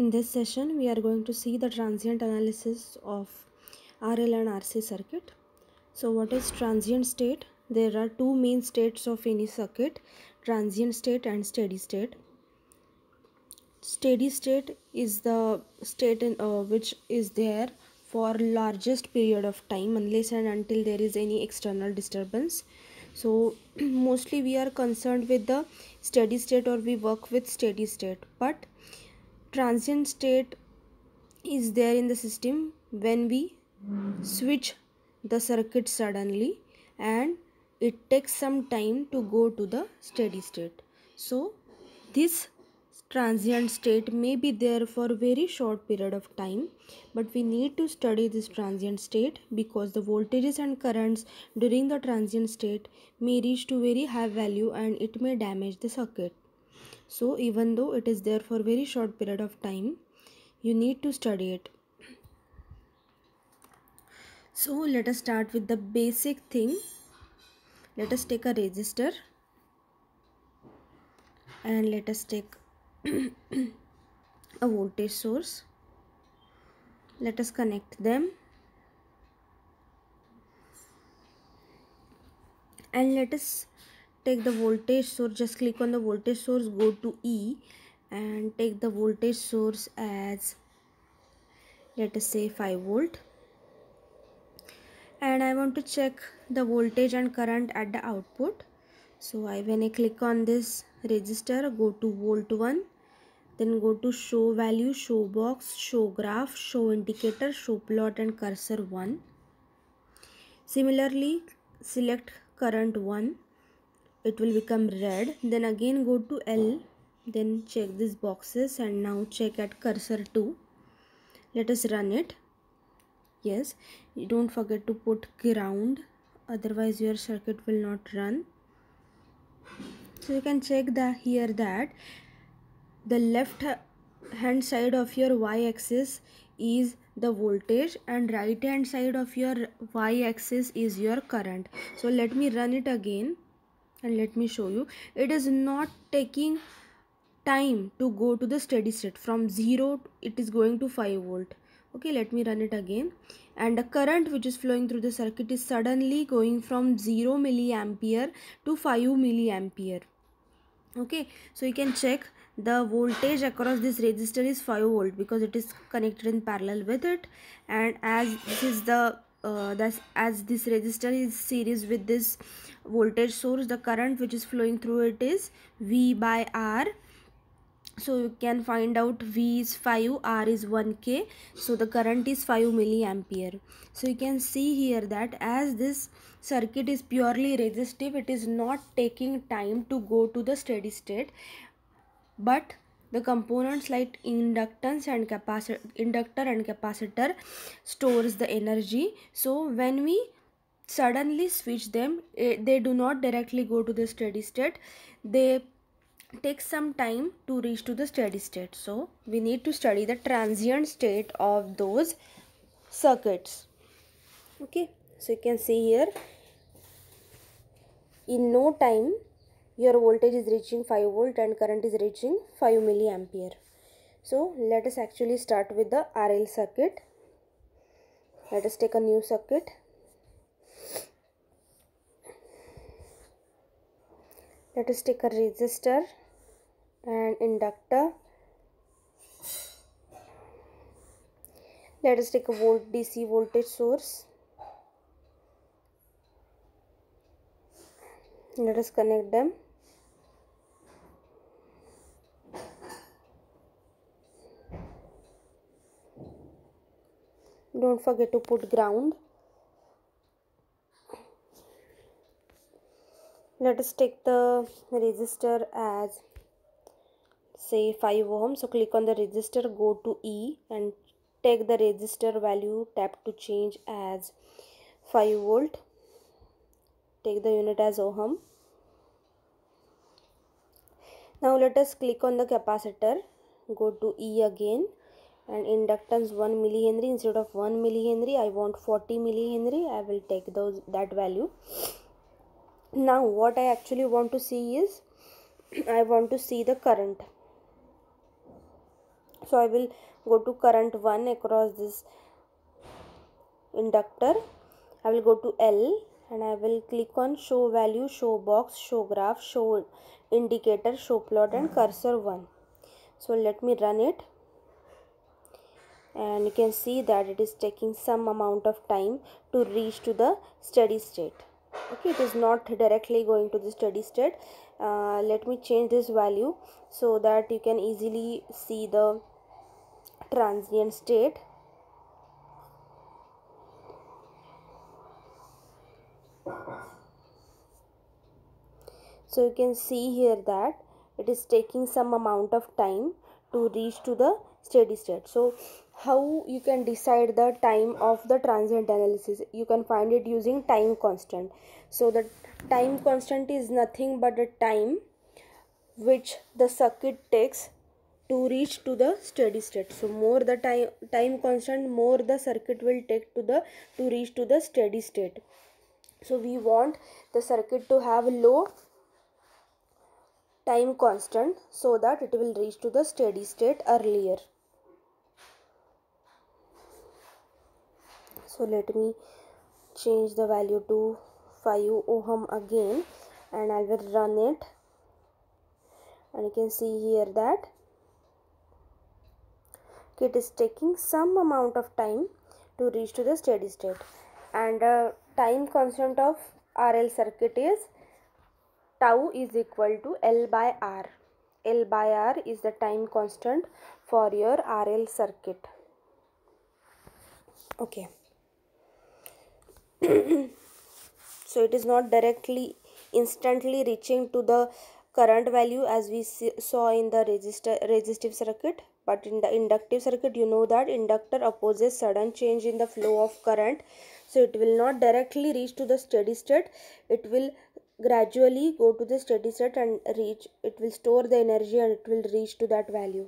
In this session, we are going to see the transient analysis of RL and RC circuit. So what is transient state? There are two main states of any circuit, transient state and steady state. Steady state is the state in which is there for largest period of time unless and until there is any external disturbance. So mostly we are concerned with the steady state, or we work with steady state, but transient state is there in the system when we switch the circuit suddenly and it takes some time to go to the steady state. So this transient state may be there for very short period of time, but we need to study this transient state because the voltages and currents during the transient state may reach to very high value and it may damage the circuit. So even though it is there for very short period of time, you need to study it. So let us start with the basic thing. Let us take a resistor and let us take a voltage source. Let us connect them and let us take the voltage source. Just click on the voltage source, go to E and take the voltage source as, let us say, 5 volt, and I want to check the voltage and current at the output. So when I click on this resistor, go to volt 1, then go to show value, show box, show graph, show indicator, show plot and cursor 1. Similarly, select current 1, it will become red. Then again go to L, then check these boxes and now check at cursor 2. Let us run it. Yes, you don't forget to put ground, otherwise your circuit will not run. So you can check here that the left hand side of your y-axis is the voltage and right hand side of your y-axis is your current. So let me run it again and let me show you. It is not taking time to go to the steady state. From 0 it is going to 5 volt. Okay, let me run it again, and the current which is flowing through the circuit is suddenly going from 0 milliampere to 5 milliampere. Okay, so you can check the voltage across this resistor is 5 volt because it is connected in parallel with it, and as this is the as this resistor is series with this voltage source, the current which is flowing through it is V by R. So you can find out V is 5, R is 1K, so the current is 5 milliampere. So you can see here that as this circuit is purely resistive, it is not taking time to go to the steady state, but the components like inductance and inductor and capacitor stores the energy. So when we suddenly switch them, they do not directly go to the steady state, they take some time to reach to the steady state. So we need to study the transient state of those circuits. Okay, so you can see here, in no time your voltage is reaching 5 volt and current is reaching 5 milliampere. So let us actually start with the RL circuit. Let us take a new circuit. Let us take a resistor and inductor. Let us take a DC voltage source. Let us connect them. Don't forget to put ground. Let us take the resistor as, say, 5 ohm. So click on the resistor, go to E and take the resistor value, tap to change as 5 volt. Take the unit as ohm. Now let us click on the capacitor, go to E again, and inductance 1 millihenry. Instead of 1 millihenry, I want 40 millihenry. I will take that value. Now what I actually want to see is, I want to see the current. So I will go to current 1 across this inductor. I will go to L and I will click on show value, show box, show graph, show indicator, show plot and cursor 1. So let me run it, and you can see that it is taking some amount of time to reach to the steady state. Okay, it is not directly going to the steady state. Let me change this value so that you can easily see the transient state. So you can see here that it is taking some amount of time to reach to the steady state. So how you can decide the time of the transient analysis? You can find it using time constant. So the time constant is nothing but the time which the circuit takes to reach to the steady state. So more the time constant, more the circuit will take to reach to the steady state. So we want the circuit to have low time constant so that it will reach to the steady state earlier. So let me change the value to 5 ohm again, and I will run it, and you can see here that it is taking some amount of time to reach to the steady state, and time constant of RL circuit is tau is equal to L by R. L by R is the time constant for your RL circuit. Okay. So it is not directly instantly reaching to the current value as we saw in the resistive circuit, but in the inductive circuit, you know that inductor opposes sudden change in the flow of current. So it will not directly reach to the steady state. It will gradually go to the steady state and reach. It will store the energy and it will reach to that value.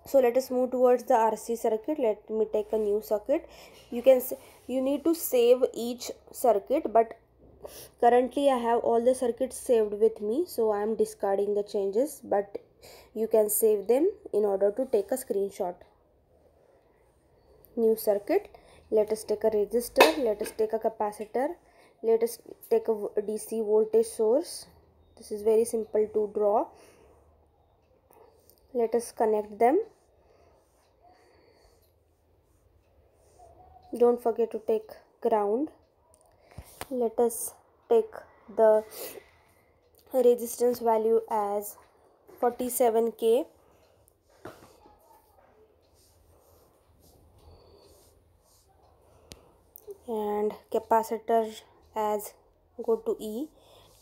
So let us move towards the RC circuit. Let me take a new circuit. You need to save each circuit, but currently I have all the circuits saved with me, so I am discarding the changes, but you can save them in order to take a screenshot. New circuit. Let us take a resistor, let us take a capacitor, let us take a DC voltage source. This is very simple to draw. Let us connect them. Don't forget to take ground. Let us take the resistance value as 47K, and capacitor as, go to E,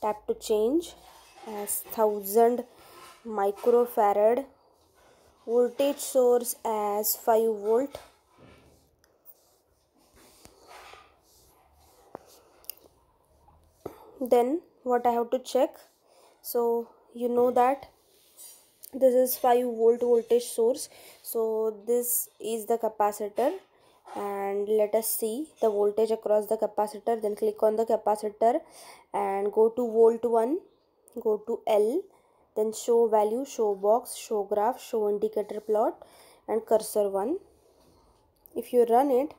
tap to change, as 1000 microfarad, voltage source as 5 volt, then what I have to check, so you know that this is 5 volt voltage source, so this is the capacitor, and let us see the voltage across the capacitor. Then click on the capacitor and go to volt 1, go to L, then show value, show box, show graph, show indicator plot and cursor 1. If you run it,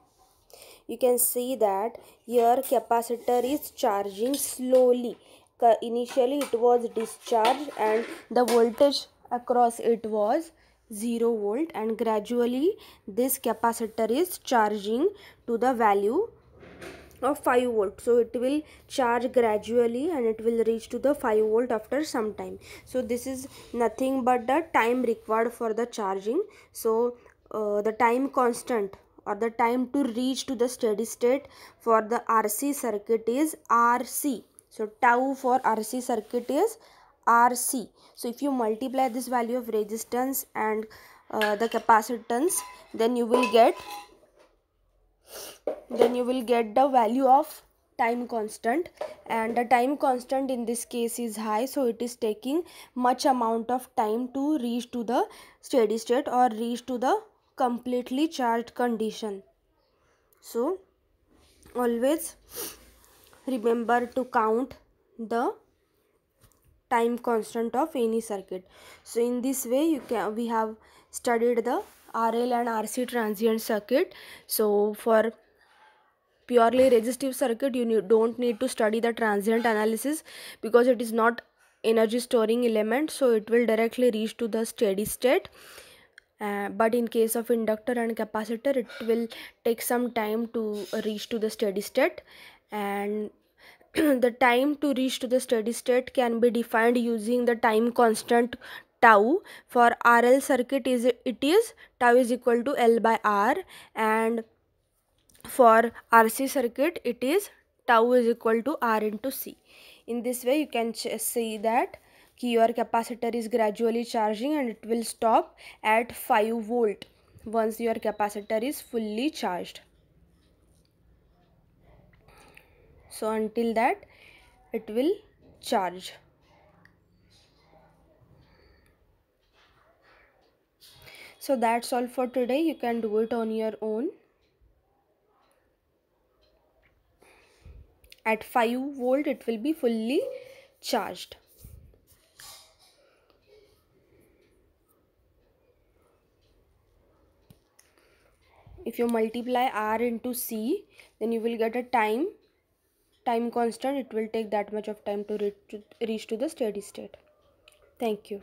you can see that your capacitor is charging slowly. Initially it was discharged and the voltage across it was 0 volt, and gradually this capacitor is charging to the value of 5 volt. So it will charge gradually and it will reach to the 5 volt after some time. So this is nothing but the time required for the charging. So the time constant or the time to reach to the steady state for the RC circuit is RC. So tau for RC circuit is RC. So if you multiply this value of resistance and the capacitance, then you will get the value of time constant, and the time constant in this case is high, so it is taking much amount of time to reach to the steady state or reach to the completely charged condition. So always remember to count the time constant of any circuit. So in this way we have studied the RL and RC transient circuit. So for purely resistive circuit, you don't need to study the transient analysis because it is not energy storing element, so it will directly reach to the steady state. But in case of inductor and capacitor, it will take some time to reach to the steady state, and the time to reach to the steady state can be defined using the time constant tau. For RL circuit, it is tau is equal to L by R, and for RC circuit it is tau is equal to R into C. In this way you can see that your capacitor is gradually charging and it will stop at 5 volt once your capacitor is fully charged. So until that it will charge. So that's all for today. You can do it on your own. At 5 volt it will be fully charged. If you multiply R into C, then you will get a time constant. It will take that much of time to reach to the steady state. Thank you.